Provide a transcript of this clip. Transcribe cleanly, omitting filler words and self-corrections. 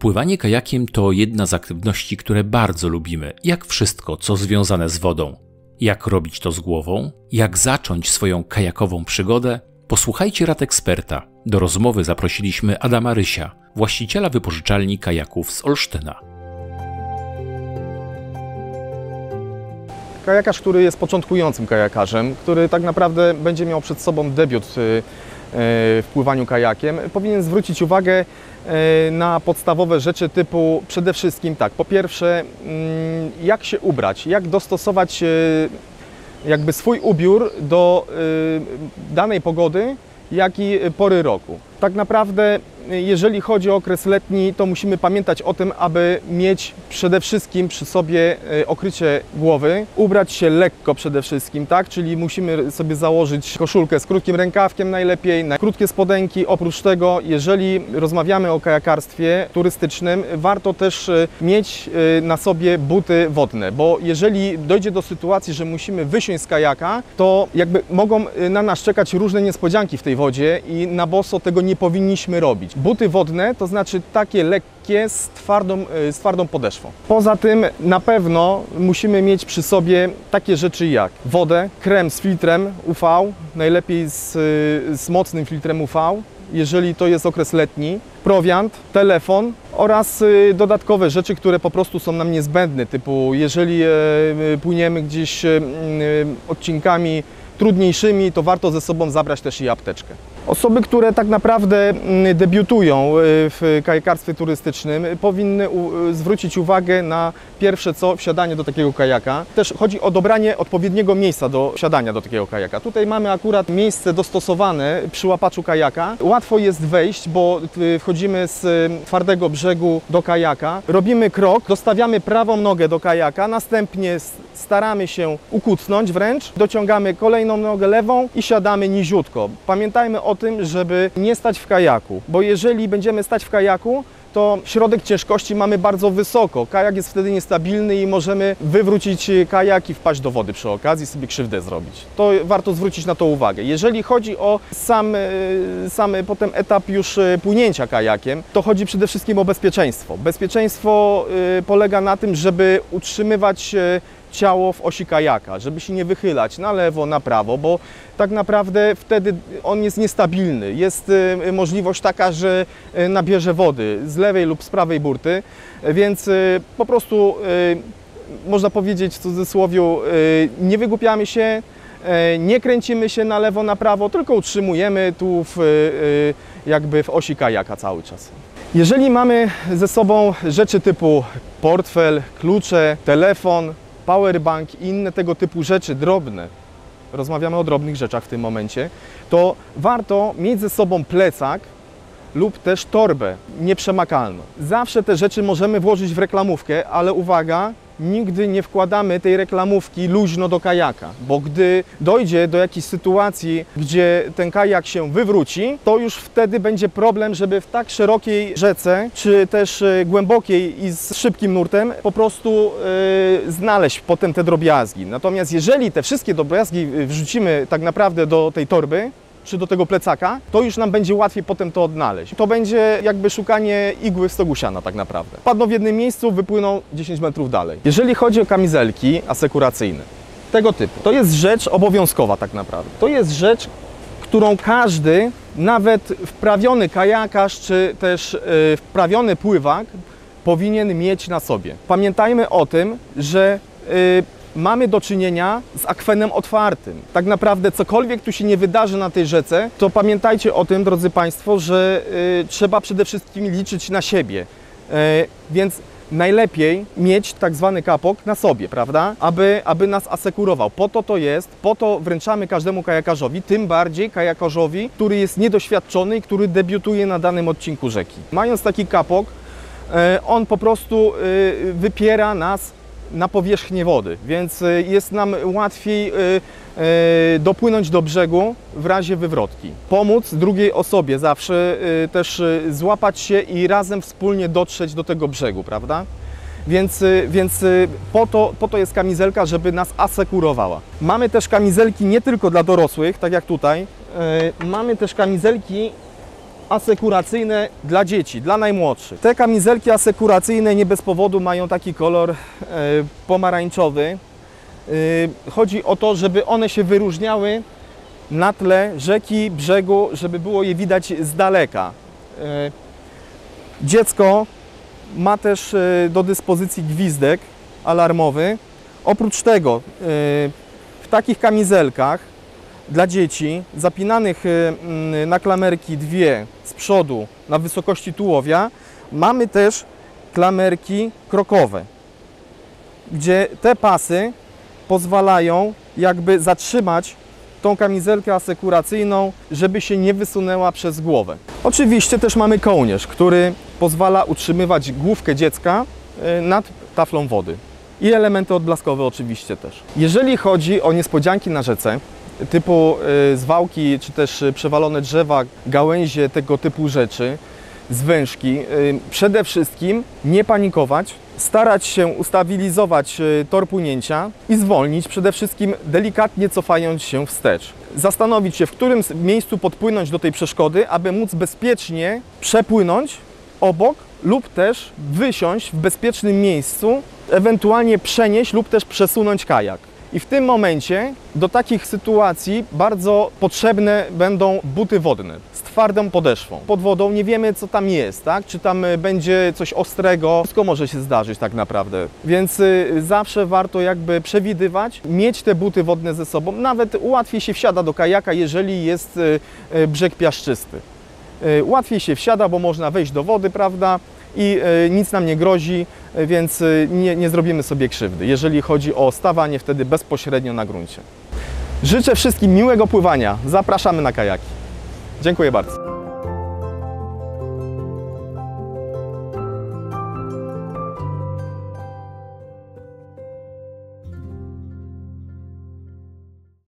Pływanie kajakiem to jedna z aktywności, które bardzo lubimy, jak wszystko, co związane z wodą. Jak robić to z głową? Jak zacząć swoją kajakową przygodę? Posłuchajcie rad eksperta. Do rozmowy zaprosiliśmy Adama Rysia, właściciela wypożyczalni kajaków z Olsztyna. Kajakarz, który jest początkującym kajakarzem, który tak naprawdę będzie miał przed sobą debiut w pływaniu kajakiem, powinien zwrócić uwagę na podstawowe rzeczy typu przede wszystkim tak, po pierwsze jak się ubrać, jak dostosować jakby swój ubiór do danej pogody, jak i pory roku. Tak naprawdę jeżeli chodzi o okres letni, to musimy pamiętać o tym, aby mieć przede wszystkim przy sobie okrycie głowy, ubrać się lekko przede wszystkim, tak? Czyli musimy sobie założyć koszulkę z krótkim rękawkiem najlepiej, na krótkie spodenki. Oprócz tego, jeżeli rozmawiamy o kajakarstwie turystycznym, warto też mieć na sobie buty wodne, bo jeżeli dojdzie do sytuacji, że musimy wysiąść z kajaka, to jakby mogą na nas czekać różne niespodzianki w tej wodzie i na boso tego nie powinniśmy robić. Buty wodne to znaczy takie lekkie z twardą podeszwą. Poza tym na pewno musimy mieć przy sobie takie rzeczy jak wodę, krem z filtrem UV, najlepiej z mocnym filtrem UV, jeżeli to jest okres letni, prowiant, telefon oraz dodatkowe rzeczy, które po prostu są nam niezbędne, typu jeżeli płyniemy gdzieś odcinkami trudniejszymi, to warto ze sobą zabrać też i apteczkę. Osoby, które tak naprawdę debiutują w kajakarstwie turystycznym, powinny zwrócić uwagę na pierwsze co wsiadanie do takiego kajaka. Też chodzi o dobranie odpowiedniego miejsca do wsiadania do takiego kajaka. Tutaj mamy akurat miejsce dostosowane przy łapaczu kajaka. Łatwo jest wejść, bo wchodzimy z twardego brzegu do kajaka. Robimy krok, dostawiamy prawą nogę do kajaka, następnie staramy się ukucnąć wręcz, dociągamy kolejną nogę lewą i siadamy niziutko. Pamiętajmy o tym, żeby nie stać w kajaku, bo jeżeli będziemy stać w kajaku, to środek ciężkości mamy bardzo wysoko. Kajak jest wtedy niestabilny i możemy wywrócić kajak i wpaść do wody przy okazji, sobie krzywdę zrobić. To warto zwrócić na to uwagę. Jeżeli chodzi o sam potem etap już płynięcia kajakiem, to chodzi przede wszystkim o bezpieczeństwo. Bezpieczeństwo polega na tym, żeby utrzymywać ciało w osi kajaka, żeby się nie wychylać na lewo, na prawo, bo tak naprawdę wtedy on jest niestabilny. Jest możliwość taka, że nabierze wody z lewej lub z prawej burty, więc po prostu można powiedzieć w cudzysłowiu, nie wygłupiamy się, nie kręcimy się na lewo, na prawo, tylko utrzymujemy tu jakby w osi kajaka cały czas. Jeżeli mamy ze sobą rzeczy typu portfel, klucze, telefon, powerbank i inne tego typu rzeczy drobne, rozmawiamy o drobnych rzeczach w tym momencie, to warto mieć ze sobą plecak lub też torbę nieprzemakalną. Zawsze te rzeczy możemy włożyć w reklamówkę, ale uwaga, nigdy nie wkładamy tej reklamówki luźno do kajaka, bo gdy dojdzie do jakiejś sytuacji, gdzie ten kajak się wywróci, to już wtedy będzie problem, żeby w tak szerokiej rzece, czy też głębokiej i z szybkim nurtem po prostu znaleźć potem te drobiazgi. Natomiast jeżeli te wszystkie drobiazgi wrzucimy tak naprawdę do tej torby, czy do tego plecaka, to już nam będzie łatwiej potem to odnaleźć. To będzie jakby szukanie igły w stogu siana tak naprawdę. Padną w jednym miejscu, wypłyną 10 metrów dalej. Jeżeli chodzi o kamizelki asekuracyjne, tego typu, to jest rzecz obowiązkowa tak naprawdę. To jest rzecz, którą każdy, nawet wprawiony kajakarz, czy też wprawiony pływak powinien mieć na sobie. Pamiętajmy o tym, że mamy do czynienia z akwenem otwartym. Tak naprawdę cokolwiek tu się nie wydarzy na tej rzece, to pamiętajcie o tym, drodzy Państwo, że trzeba przede wszystkim liczyć na siebie. Więc najlepiej mieć tak zwany kapok na sobie, prawda? Aby nas asekurował. Po to to jest, po to wręczamy każdemu kajakarzowi, tym bardziej kajakarzowi, który jest niedoświadczony i który debiutuje na danym odcinku rzeki. Mając taki kapok, on po prostu wypiera nas na powierzchnię wody, więc jest nam łatwiej dopłynąć do brzegu w razie wywrotki. Pomóc drugiej osobie zawsze też złapać się i razem wspólnie dotrzeć do tego brzegu, prawda? Więc po to jest kamizelka, żeby nas asekurowała. Mamy też kamizelki nie tylko dla dorosłych, tak jak tutaj. Mamy też kamizelki asekuracyjne dla dzieci, dla najmłodszych. Te kamizelki asekuracyjne nie bez powodu mają taki kolor pomarańczowy. Chodzi o to, żeby one się wyróżniały na tle rzeki, brzegu, żeby było je widać z daleka. Dziecko ma też do dyspozycji gwizdek alarmowy. Oprócz tego w takich kamizelkach dla dzieci zapinanych na klamerki dwie z przodu na wysokości tułowia mamy też klamerki krokowe, gdzie te pasy pozwalają jakby zatrzymać tą kamizelkę asekuracyjną, żeby się nie wysunęła przez głowę. Oczywiście też mamy kołnierz, który pozwala utrzymywać główkę dziecka nad taflą wody. I elementy odblaskowe oczywiście też. Jeżeli chodzi o niespodzianki na rzece, typu zwałki, czy też przewalone drzewa, gałęzie, tego typu rzeczy, zwężki, przede wszystkim nie panikować, starać się ustabilizować tor płynięcia i zwolnić, przede wszystkim delikatnie cofając się wstecz. Zastanowić się, w którym miejscu podpłynąć do tej przeszkody, aby móc bezpiecznie przepłynąć obok lub też wysiąść w bezpiecznym miejscu, ewentualnie przenieść lub też przesunąć kajak. I w tym momencie do takich sytuacji bardzo potrzebne będą buty wodne z twardą podeszwą. Pod wodą nie wiemy, co tam jest, tak? Czy tam będzie coś ostrego. Wszystko może się zdarzyć tak naprawdę. Więc zawsze warto jakby przewidywać, mieć te buty wodne ze sobą. Nawet łatwiej się wsiada do kajaka, jeżeli jest brzeg piaszczysty. Łatwiej się wsiada, bo można wejść do wody, prawda? I nic nam nie grozi, więc nie zrobimy sobie krzywdy, jeżeli chodzi o stawanie wtedy bezpośrednio na gruncie. Życzę wszystkim miłego pływania. Zapraszamy na kajaki. Dziękuję bardzo.